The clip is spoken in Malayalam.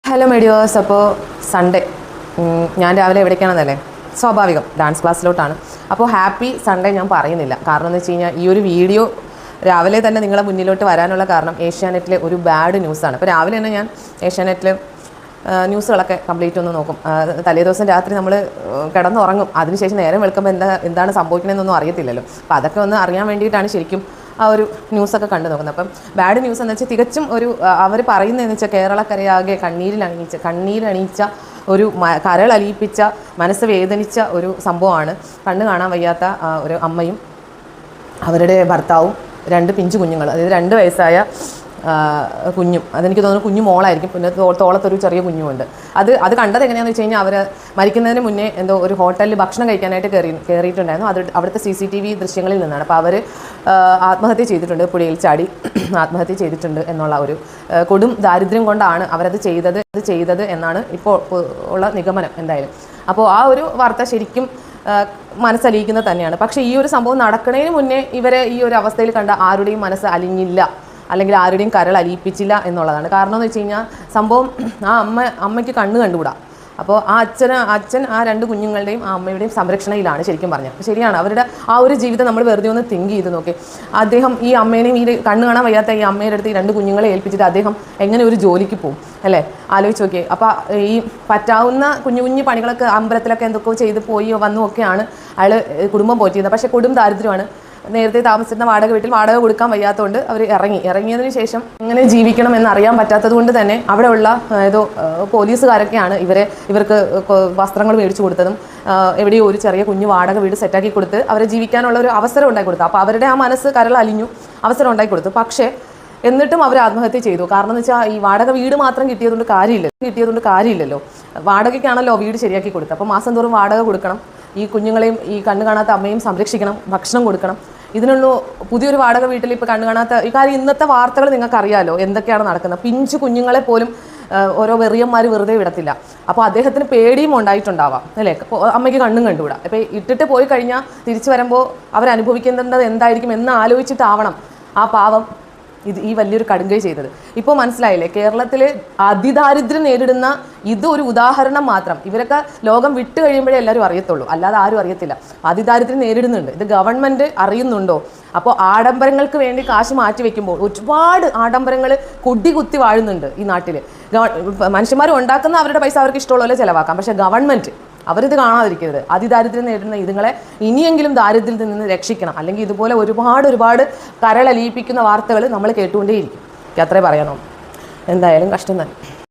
ഹലോ മീഡിയോസ്. അപ്പോൾ സൺഡേ ഞാൻ രാവിലെ എവിടേക്കാണെന്നല്ലേ, സ്വാഭാവികം ഡാൻസ് ക്ലാസ്സിലോട്ടാണ്. അപ്പോൾ ഹാപ്പി സൺഡേ ഞാൻ പറയുന്നില്ല. കാരണം എന്ന് വെച്ച് കഴിഞ്ഞാൽ ഈ ഒരു വീഡിയോ രാവിലെ തന്നെ നിങ്ങളെ മുന്നിലോട്ട് വരാനുള്ള കാരണം ഏഷ്യാനെറ്റിലെ ഒരു ബാഡ് ന്യൂസാണ്. അപ്പോൾ രാവിലെ തന്നെ ഞാൻ ഏഷ്യാനെറ്റിൽ ന്യൂസുകളൊക്കെ കംപ്ലീറ്റ് ഒന്ന് നോക്കും. തലേദിവസം രാത്രി നമ്മൾ കിടന്നുറങ്ങും, അതിനുശേഷം നേരം വെളുക്കുമ്പോൾ എന്താണ് സംഭവിക്കണമെന്നൊന്നും അറിയത്തില്ലല്ലോ. അപ്പോൾ അതൊക്കെ ഒന്ന് അറിയാൻ വേണ്ടിയിട്ടാണ് ശരിക്കും ആ ഒരു ന്യൂസൊക്കെ കണ്ടു നോക്കുന്നത്. അപ്പം ബാഡ് ന്യൂസ് എന്ന് വെച്ചാൽ തികച്ചും ഒരു അവർ പറയുന്നതെന്ന് വെച്ചാൽ കേരളക്കരയാകെ കണ്ണീരണിയിച്ച ഒരു കരളലിയിപ്പിച്ച മനസ്സ് വേദനിച്ച ഒരു സംഭവമാണ്. കണ്ണ് കാണാൻ വയ്യാത്ത ഒരു അമ്മയും അവരുടെ ഭർത്താവും 2 പിഞ്ചു കുഞ്ഞുങ്ങൾ, അതായത് 2 വയസ്സായ കുഞ്ഞും, അതെനിക്ക് തോന്നുന്നു കുഞ്ഞു മോളായിരിക്കും, പിന്നെ തോളത്തൊരു ചെറിയ കുഞ്ഞുമുണ്ട്. അത് കണ്ടത് എങ്ങനെയാണെന്ന് വെച്ച് കഴിഞ്ഞാൽ അവർ മരിക്കുന്നതിന് മുന്നേ എന്തോ ഒരു ഹോട്ടലിൽ ഭക്ഷണം കഴിക്കാനായിട്ട് കയറിയിട്ടുണ്ടായിരുന്നു. അത് അവിടുത്തെ CCTV ദൃശ്യങ്ങളിൽ നിന്നാണ്. അപ്പോൾ അവർ ആത്മഹത്യ ചെയ്തിട്ടുണ്ട്, പുഴയിൽ ചാടി ആത്മഹത്യ ചെയ്തിട്ടുണ്ട് എന്നുള്ള ഒരു കൊടും ദാരിദ്ര്യം കൊണ്ടാണ് അവരത് ചെയ്തത് എന്നാണ് ഇപ്പോൾ ഉള്ള നിഗമനം എന്തായാലും. അപ്പോൾ ആ ഒരു വാർത്ത ശരിക്കും മനസ്സലിയിക്കുന്നത് തന്നെയാണ്. പക്ഷേ ഈ ഒരു സംഭവം നടക്കുന്നതിന് മുന്നേ ഇവരെ ഈ ഒരു അവസ്ഥയിൽ കണ്ട ആരുടെയും മനസ്സ് അലിഞ്ഞില്ല, അല്ലെങ്കിൽ ആരുടെയും കരൾ അലിയിപ്പിച്ചില്ല എന്നുള്ളതാണ്. കാരണം എന്ന് വെച്ച് കഴിഞ്ഞാൽ സംഭവം അമ്മയ്ക്ക് കണ്ണ് കണ്ടുകൂടാ. അപ്പോൾ അച്ഛൻ ആ 2 കുഞ്ഞുങ്ങളുടെയും ആ അമ്മയുടെയും സംരക്ഷണയിലാണ് ശരിക്കും പറഞ്ഞത്. ശരിയാണ്, അവരുടെ ആ ഒരു ജീവിതം നമ്മൾ വെറുതെ ഒന്ന് തിങ്ക് ചെയ്ത് നോക്കി. അദ്ദേഹം ഈ അമ്മേനെയും ഈ കണ്ണ് കാണാൻ വയ്യാത്ത ഈ അമ്മയുടെ അടുത്ത് ഈ 2 കുഞ്ഞുങ്ങളെ ഏൽപ്പിച്ചിട്ട് അദ്ദേഹം എങ്ങനെ ഒരു ജോലിക്ക് പോകും അല്ലേ, ആലോചിച്ച് നോക്കിയേ. അപ്പോൾ ഈ പറ്റാവുന്ന കുഞ്ഞു പണികളൊക്കെ അമ്പലത്തിലൊക്കെ എന്തൊക്കെയോ ചെയ്ത് പോയി വന്നും ഒക്കെയാണ് അയാൾ കുടുംബം പോറ്റിയത്. പക്ഷേ കൊടും ദാരിദ്ര്യമാണ്. നേരത്തെ താമസിച്ചിരുന്ന വാടക വീട്ടിൽ വാടക കൊടുക്കാൻ വയ്യാത്തതുകൊണ്ട് അവർ ഇറങ്ങിയതിന് ശേഷം എങ്ങനെ ജീവിക്കണം എന്നറിയാൻ പറ്റാത്തത് കൊണ്ട് തന്നെ അവിടെ ഉള്ള ഏതോ പോലീസുകാരൊക്കെയാണ് ഇവർക്ക് വസ്ത്രങ്ങൾ മേടിച്ചു കൊടുത്തതും എവിടെയോ ഒരു ചെറിയ കുഞ്ഞു വാടക വീട് സെറ്റാക്കി കൊടുത്ത് അവരെ ജീവിക്കാനുള്ള ഒരു അവസരം ഉണ്ടാക്കി കൊടുത്തു. അപ്പോൾ അവരുടെ ആ മനസ്സ് കരളലിഞ്ഞു, അവസരം ഉണ്ടാക്കി കൊടുത്തു. പക്ഷേ എന്നിട്ടും അവർ ആത്മഹത്യ ചെയ്തു. കാരണം എന്ന് വെച്ചാൽ ഈ വാടക വീട് മാത്രം കിട്ടിയതുകൊണ്ട് കാര്യമില്ലല്ലോ. വാടകയ്ക്കാണല്ലോ വീട് ശരിയാക്കി കൊടുത്തത്. അപ്പോൾ മാസം തോറും വാടക കൊടുക്കണം, ഈ കുഞ്ഞുങ്ങളെയും ഈ കണ്ണ് കാണാത്ത അമ്മയും സംരക്ഷിക്കണം, ഭക്ഷണം കൊടുക്കണം. ഇതിനുള്ള പുതിയൊരു വാടക വീട്ടിൽ ഇപ്പോൾ കണ്ണ് കാണാത്ത ഈ കാര്യം ഇന്നത്തെ വാർത്തകൾ നിങ്ങൾക്കറിയാലോ എന്തൊക്കെയാണ് നടക്കുന്നത്. പിഞ്ചു കുഞ്ഞുങ്ങളെ പോലും ഓരോ വെറിയന്മാർ വെറുതെ വിടത്തില്ല. അപ്പോൾ അദ്ദേഹത്തിന് പേടിയും ഉണ്ടായിട്ടുണ്ടാവാം അല്ലേ, അമ്മയ്ക്ക് കണ്ണും കണ്ടുകൂടാ. അപ്പോൾ ഇട്ടിട്ട് പോയി കഴിഞ്ഞാൽ തിരിച്ചു വരുമ്പോൾ അവരനുഭവിക്കേണ്ടത് എന്തായിരിക്കും എന്ന് ആലോചിച്ചിട്ടാവണം ആ പാവം ഈ വലിയൊരു കടുങ്കൈ ചെയ്തത്. ഇപ്പോൾ മനസ്സിലായില്ലേ, കേരളത്തിൽ അതിദാരിദ്ര്യം നേരിടുന്ന ഇതൊരു ഉദാഹരണം മാത്രം. ഇവരൊക്കെ ലോകം വിട്ട് കഴിയുമ്പോഴേ എല്ലാവരും അറിയത്തുള്ളൂ, അല്ലാതെ ആരും അറിയത്തില്ല. അതിദാരിദ്ര്യം നേരിടുന്നുണ്ട്, ഇത് ഗവൺമെൻറ് അറിയുന്നുണ്ടോ? അപ്പോൾ ആഡംബരങ്ങൾക്ക് വേണ്ടി കാശ് മാറ്റി വെക്കുമ്പോൾ ഒരുപാട് ആഡംബരങ്ങൾ കൊടികുത്തി വാഴുന്നുണ്ട് ഈ നാട്ടിൽ. മനുഷ്യന്മാർ ഉണ്ടാക്കുന്ന അവരുടെ പൈസ അവർക്ക് ഇഷ്ടമുള്ള പോലെ ചിലവാക്കാം. പക്ഷേ ഗവൺമെൻറ് അവരിത് കാണാതിരിക്കരുത്. അതിദാരിദ്ര്യം നേരിടുന്ന ഇതുങ്ങളെ ഇനിയെങ്കിലും ദാരിദ്ര്യത്തിൽ നിന്ന് രക്ഷിക്കണം. അല്ലെങ്കിൽ ഇതുപോലെ ഒരുപാട് കരളലിയിപ്പിക്കുന്ന വാർത്തകൾ നമ്മൾ കേട്ടുകൊണ്ടേയിരിക്കും. അത്രേ പറയാനോ. എന്തായാലും കഷ്ടം തന്നെ.